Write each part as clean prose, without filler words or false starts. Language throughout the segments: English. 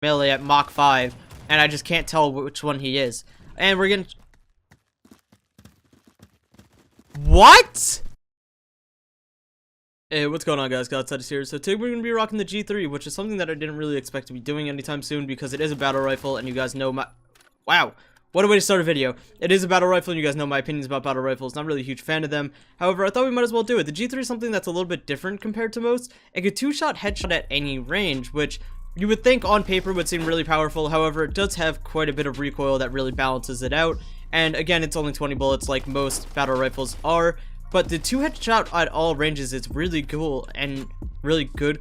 melee at Mach 5, and I just can't tell which one he is. And we're gonna... What? Hey, what's going on, guys? Godstatus here. So today we're going to be rocking the G3, which is something that I didn't really expect to be doing anytime soon because it is a battle rifle, and you guys know my... Wow. What a way to start a video. It is a battle rifle, and you guys know my opinions about battle rifles. Not really a huge fan of them. However, I thought we might as well do it. The G3 is something that's a little bit different compared to most. It can two-shot headshot at any range, which you would think on paper would seem really powerful. However, it does have quite a bit of recoil that really balances it out. And again, it's only 20 bullets like most battle rifles are. But the two headshot at all ranges is really cool and really good,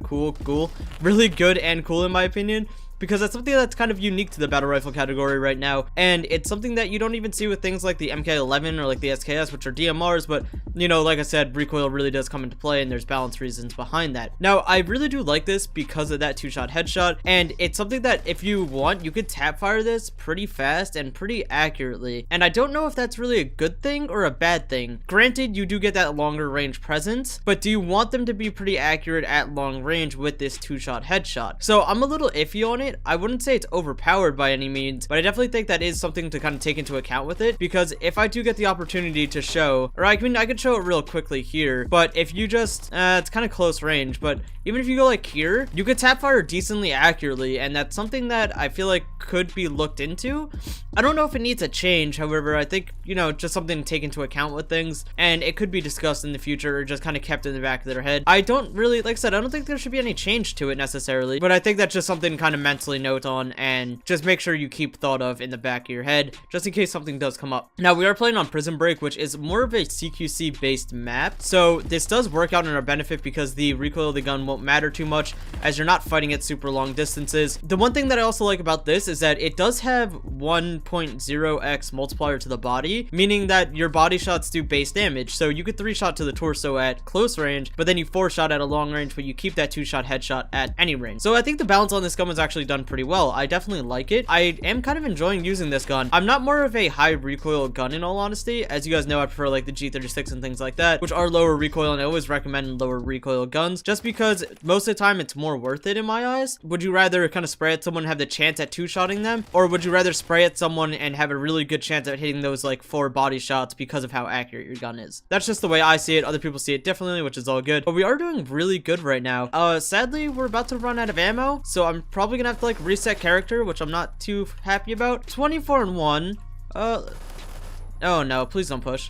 really good and cool in my opinion. Because that's something that's kind of unique to the battle rifle category right now, and it's something that you don't even see with things like the MK11 or like the SKS, which are DMRs, but, you know, like I said, recoil really does come into play, and there's balance reasons behind that. Now, I really do like this because of that two-shot headshot, and it's something that if you want, you could tap fire this pretty fast and pretty accurately, and I don't know if that's really a good thing or a bad thing. Granted, you do get that longer range presence, but do you want them to be pretty accurate at long range with this two-shot headshot? So I'm a little iffy on it. I wouldn't say it's overpowered by any means, but I definitely think that is something to kind of take into account with it, because if I do get the opportunity to show, or I could show it real quickly here, but if you just, it's kind of close range, but even if you go like here, you could tap fire decently accurately, and that's something that I feel like could be looked into. I don't know if it needs a change, however, I think, you know, just something to take into account with things, and it could be discussed in the future or just kind of kept in the back of their head. I don't really, like I said, I don't think there should be any change to it necessarily, but I think that's just something kind of mentally note on, and just make sure you keep thought of in the back of your head, just in case something does come up. Now, we are playing on Prison Break, which is more of a CQC based map, so this does work out in our benefit because the recoil of the gun won't matter too much as you're not fighting at super long distances. The one thing that I also like about this is that it does have 1.0x multiplier to the body, meaning that your body shots do base damage, so you could 3-shot to the torso at close range, but then you 4-shot at a long range, but you keep that 2-shot headshot at any range. So I think the balance on this gun was actually done pretty well. I definitely like it. I am kind of enjoying using this gun. I'm not more of a high recoil gun in all honesty. As you guys know, I prefer like the G36 and things like that, which are lower recoil, and I always recommend lower recoil guns just because most of the time it's more worth it in my eyes. Would you rather kind of spray at someone and have the chance at 2-shotting them, or would you rather spray at someone and have a really good chance at hitting those like 4 body shots because of how accurate your gun is? That's just the way I see it. Other people see it differently, which is all good, but we are doing really good right now. Sadly, we're about to run out of ammo, so I'm probably gonna have to like reset character, which I'm not too happy about. 24-1. Oh no, please don't push.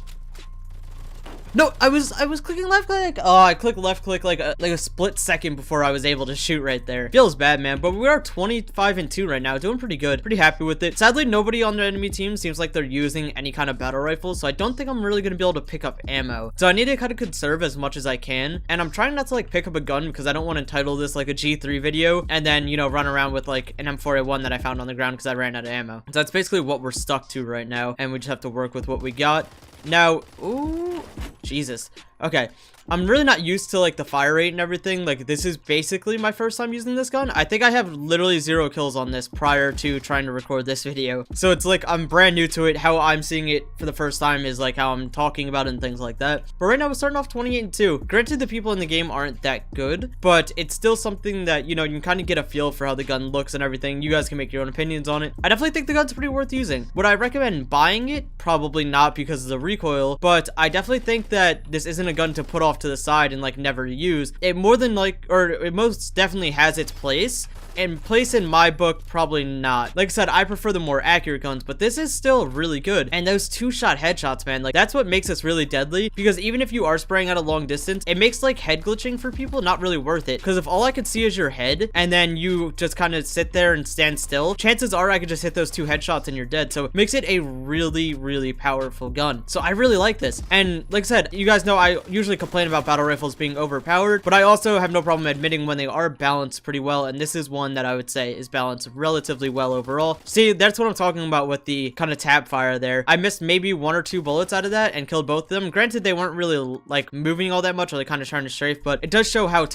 No, I was clicking left click. Oh, I clicked left click like a split second before I was able to shoot right there. Feels bad, man, but we are 25-2 right now, doing pretty good, pretty happy with it. Sadly, nobody on the enemy team seems like they're using any kind of battle rifle, so I don't think I'm really gonna be able to pick up ammo. So I need to kind of conserve as much as I can, and I'm trying not to like pick up a gun because I don't want to title this like a G3 video and then, you know, run around with like an M4A1 that I found on the ground because I ran out of ammo. So that's basically what we're stuck to right now, and we just have to work with what we got. Now, ooh, Jesus. Okay, I'm really not used to like the fire rate and everything. Like, this is basically my first time using this gun. I think I have literally 0 kills on this prior to trying to record this video, so it's like I'm brand new to it. How I'm seeing it for the first time is like how I'm talking about it and things like that. But right now we're starting off 28-2. Granted, the people in the game aren't that good, but it's still something that, you know, you can kind of get a feel for how the gun looks and everything. You guys can make your own opinions on it. I definitely think the gun's pretty worth using. Would I recommend buying it? Probably not because of the recoil, but I definitely think that this isn't a gun to put off to the side and like never use. It more than like, or it most definitely has its place, and place in my book probably not. Like I said, I prefer the more accurate guns, but this is still really good. And those 2-shot headshots, man, like that's what makes this really deadly, because even if you are spraying at a long distance, it makes like head glitching for people not really worth it, because if all I could see is your head and then you just kind of sit there and stand still, chances are I could just hit those 2 headshots and you're dead. So it makes it a really powerful gun. So I really like this. And like I said, you guys know I usually complain about battle rifles being overpowered, but I also have no problem admitting when they are balanced pretty well, and this is one that I would say is balanced relatively well overall. See, that's what I'm talking about with the kind of tap fire there. I missed maybe 1 or 2 bullets out of that and killed both of them. Granted, they weren't really like moving all that much, or they kind of trying to strafe, but it does show how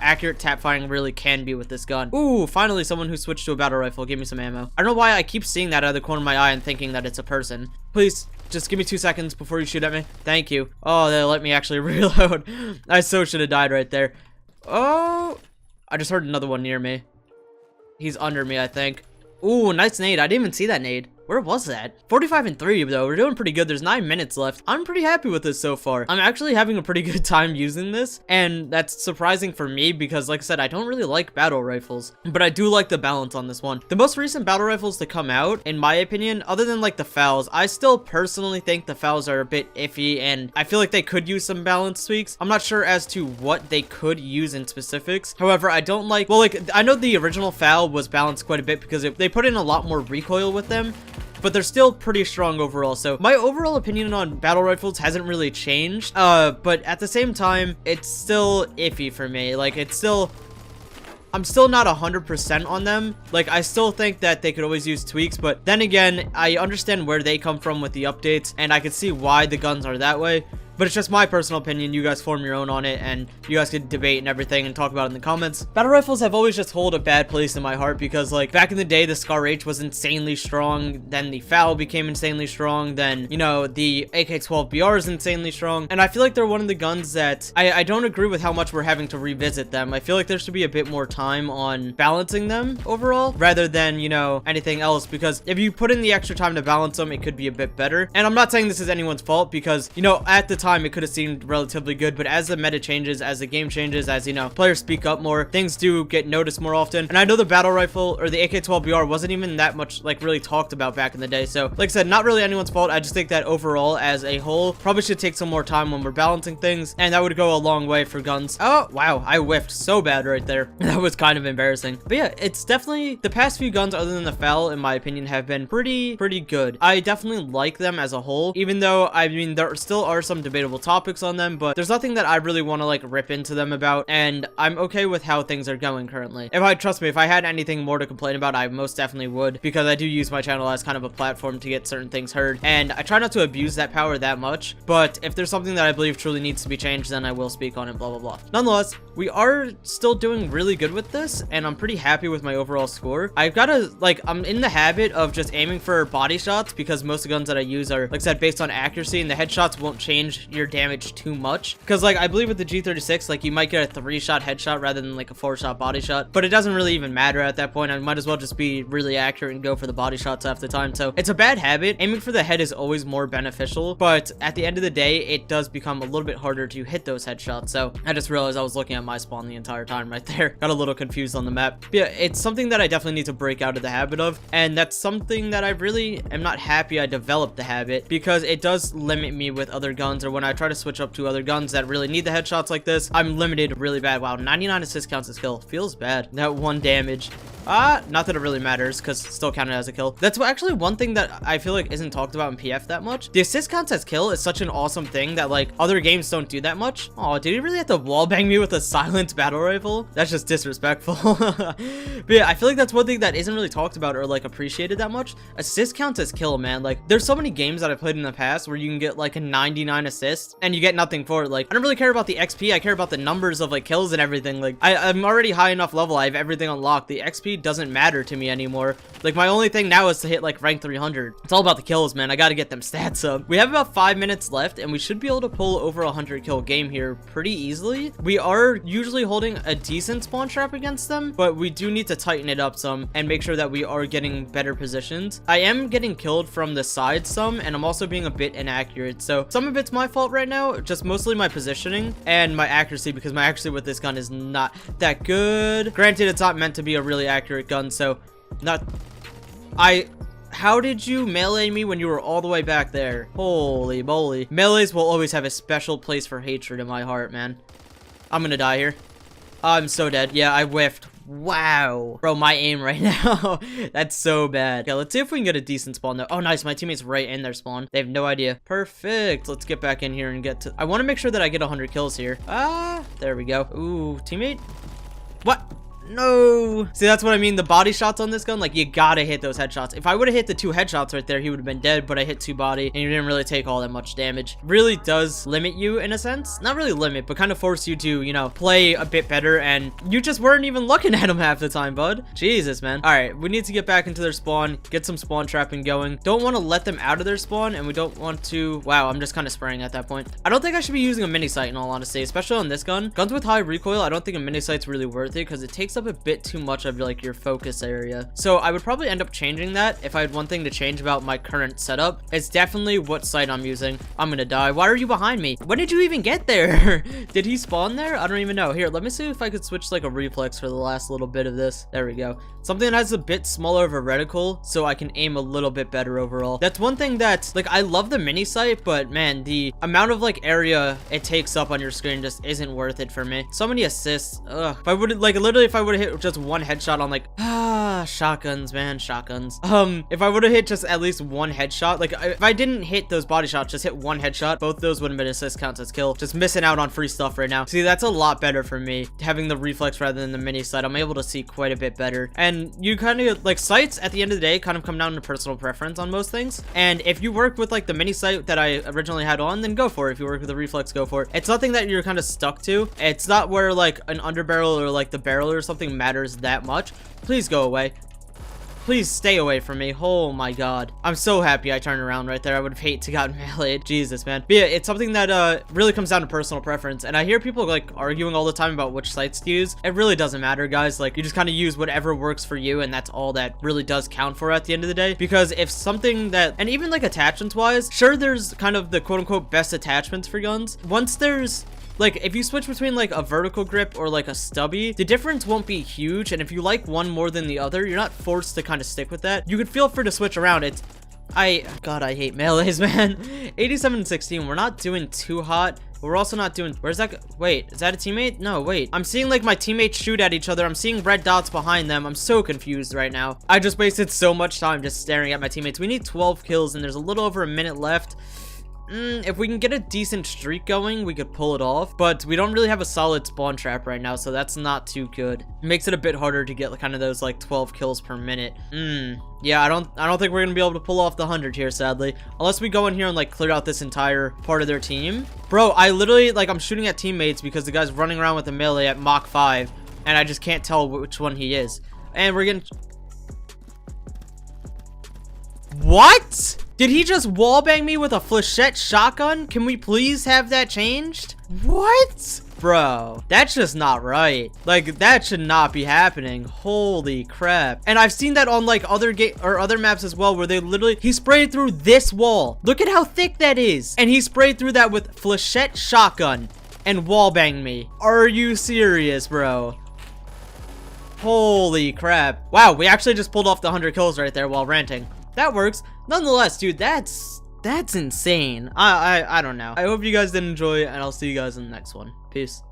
accurate tap firing really can be with this gun. Ooh, finally someone who switched to a battle rifle. Give me some ammo. I don't know why I keep seeing that out of the corner of my eye and thinking that it's a person. Please, just give me 2 seconds before you shoot at me. Thank you. Oh, they let me actually reload. I so should have died right there. Oh, I just heard another one near me. He's under me, I think. Ooh, nice nade. I didn't even see that nade. Where was that? 45 and 3 though. We're doing pretty good. There's 9 minutes left. I'm pretty happy with this so far. I'm actually having a pretty good time using this, and that's surprising for me because, like I said, I don't really like battle rifles, but I do like the balance on this one. The most recent battle rifles to come out, in my opinion, other than like the FALs, I still personally think the FALs are a bit iffy, and I feel like they could use some balance tweaks. I'm not sure as to what they could use in specifics. However, I don't like, well, like, I know the original FAL was balanced quite a bit because they put in a lot more recoil with them, but they're still pretty strong overall. So my overall opinion on battle rifles hasn't really changed, but at the same time, it's still iffy for me. Like, I'm still not 100% on them. Like, I still think that they could always use tweaks, but then again, I understand where they come from with the updates, and I can see why the guns are that way. But it's just my personal opinion. You guys form your own on it, and you guys can debate and everything and talk about it in the comments. Battle rifles have always just hold a bad place in my heart because, like, back in the day, the Scar H was insanely strong. Then the FAL became insanely strong. Then, you know, the AK-12BR is insanely strong. And I feel like they're one of the guns that I don't agree with how much we're having to revisit them. I feel like there should be a bit more time on balancing them overall rather than, you know, anything else, because if you put in the extra time to balance them, it could be a bit better. And I'm not saying this is anyone's fault because, you know, at the time, it could have seemed relatively good, but as the meta changes, as the game changes, as, you know, players speak up more, things do get noticed more often. And I know the battle rifle or the AK-12BR wasn't even that much like really talked about back in the day. So like I said, not really anyone's fault. I just think that overall as a whole, probably should take some more time when we're balancing things, and that would go a long way for guns. Oh wow, I whiffed so bad right there. That was kind of embarrassing. But yeah, it's definitely the past few guns other than the FAL, in my opinion, have been pretty good. I definitely like them as a whole, even though, I mean, there still are some debatable topics on them, but there's nothing that I really want to like rip into them about, and I'm okay with how things are going currently. Trust me, if I had anything more to complain about, I most definitely would, because I do use my channel as kind of a platform to get certain things heard, and I try not to abuse that power that much. But if there's something that I believe truly needs to be changed, then I will speak on it, blah blah blah. Nonetheless, we are still doing really good with this, and I'm pretty happy with my overall score. I've got to, like, I'm in the habit of just aiming for body shots because most of the guns that I use are, like I said, based on accuracy, and the headshots won't change your damage too much, because like I believe with the G36, like, you might get a 3-shot headshot rather than like a 4-shot body shot, but it doesn't really even matter at that point. I might as well just be really accurate and go for the body shots half the time. So it's a bad habit. Aiming for the head is always more beneficial, but at the end of the day, it does become a little bit harder to hit those headshots. So I just realized I was looking at my spawn the entire time right there. Got a little confused on the map. But yeah, it's something that I definitely need to break out of the habit of, and that's something that I really am not happy I developed the habit, because it does limit me with other guns, or when I try to switch up to other guns that really need the headshots like this, I'm limited really bad. Wow, 99 assist counts as kill. Feels bad. That 1 damage. Not that it really matters, because it's still counted as a kill. That's actually one thing that I feel like isn't talked about in PF that much. The assist counts as kill is such an awesome thing that, like, other games don't do that much. Oh, did he really have to wallbang me with a silenced battle rifle? That's just disrespectful. But yeah, I feel like that's one thing that isn't really talked about or, like, appreciated that much. Assist counts as kill, man. Like, there's so many games that I've played in the past where you can get, like, a 99 assist, and you get nothing for it. Like, I don't really care about the XP. I care about the numbers of, like, kills and everything. Like, I'm already high enough level. I have everything unlocked. The XP doesn't matter to me anymore. Like, my only thing now is to hit like rank 300. It's all about the kills, man. I gotta get them stats up. We have about 5 minutes left, and we should be able to pull over a 100 kill game here pretty easily. We are usually holding a decent spawn trap against them, but we do need to tighten it up some and make sure that we are getting better positions. I am getting killed from the side some, and I'm also being a bit inaccurate, so some of it's my fault right now, just mostly my positioning and my accuracy, because my accuracy with this gun is not that good. Granted, it's not meant to be a really accurate gun, so how did you melee me when you were all the way back there? Holy moly. Melees will always have a special place for hatred in my heart, man. I'm gonna die here. I'm so dead. Yeah, I whiffed. Wow. Bro, my aim right now. That's so bad. Okay, let's see if we can get a decent spawn though. Oh, nice. My teammate's right in their spawn. They have no idea. Perfect. Let's get back in here and get to... I want to make sure that I get 100 kills here. There we go. Ooh, teammate? What? No. See, that's what I mean. The body shots on this gun, like, you gotta hit those headshots. If I would have hit the 2 headshots right there, he would have been dead, but I hit 2 body, and you didn't really take all that much damage. Really does limit you in a sense. Not really limit, but kind of force you to, you know, play a bit better, and you just weren't even looking at him half the time, bud. Jesus, man. All right, we need to get back into their spawn, get some spawn trapping going. Don't want to let them out of their spawn, and we don't want to... Wow, I'm just kind of spraying at that point. I don't think I should be using a mini sight, in all honesty, especially on this gun. Guns with high recoil, I don't think a mini sight's really worth it, because it takes takes up a bit too much of like your focus area. So I would probably end up changing that. If I had one thing to change about my current setup, it's definitely what sight I'm using. I'm gonna die. Why are you behind me? When did you even get there? Did he spawn there? I don't even know. Here, let me see if I could switch like a reflex for the last little bit of this. There we go. Something that has a bit smaller of a reticle so I can aim a little bit better overall. That's one thing that, like, I love the mini sight, but man, the amount of like area it takes up on your screen just isn't worth it for me. So many assists. Ugh. If I would like literally if I would have hit just one headshot on like shotguns, man, shotguns. If I would have hit just at least one headshot, like if I didn't hit those body shots, just hit one headshot, both those would have been assist counts as kill. Just missing out on free stuff right now. See, that's a lot better for me, having the reflex rather than the mini sight. I'm able to see quite a bit better. And you kind of like sights at the end of the day kind of come down to personal preference on most things. And if you work with like the mini sight that I originally had on, then go for it. If you work with the reflex, go for it. It's nothing that you're kind of stuck to. It's not where like an underbarrel or like the barrel or something matters that much. Please go away. Please stay away from me. Oh my god. I'm so happy I turned around right there. I would have hated to gotten meleeed. Jesus, man. But yeah, it's something that really comes down to personal preference. And I hear people like arguing all the time about which sights to use. It really doesn't matter, guys. Like, you just kind of use whatever works for you, and that's all that really does count for at the end of the day. Because if something that, and even like attachments wise, sure, there's kind of the quote unquote best attachments for guns. Once there's like, if you switch between like a vertical grip or like a stubby, the difference won't be huge. And if you like one more than the other, you're not forced to kind of stick with that. You could feel free to switch around. God, I hate melees, man. 87 and 16. We're not doing too hot. But we're also not doing, where's that? Wait, is that a teammate? No, wait. I'm seeing like my teammates shoot at each other. I'm seeing red dots behind them. I'm so confused right now. I just wasted so much time just staring at my teammates. We need 12 kills and there's a little over a minute left. If we can get a decent streak going, we could pull it off, but we don't really have a solid spawn trap right now, so that's not too good. It makes it a bit harder to get kind of those like 12 kills per minute. Yeah, I don't think we're gonna be able to pull off the 100 here, sadly, unless we go in here and like clear out this entire part of their team. Bro, I literally like, I'm shooting at teammates because the guy's running around with a melee at Mach 5 and I just can't tell which one he is. And we're getting, what? Did he just wallbang me with a flechette shotgun? Can we please have that changed? What? Bro, that's just not right. Like, that should not be happening. Holy crap. And I've seen that on like other other maps as well, where they literally, he sprayed through this wall. Look at how thick that is. And he sprayed through that with flechette shotgun and wallbanged me. Are you serious, bro? Holy crap. Wow, we actually just pulled off the 100 kills right there while ranting. That works. Nonetheless, dude, that's insane. I don't know. I hope you guys did enjoy, and I'll see you guys in the next one. Peace.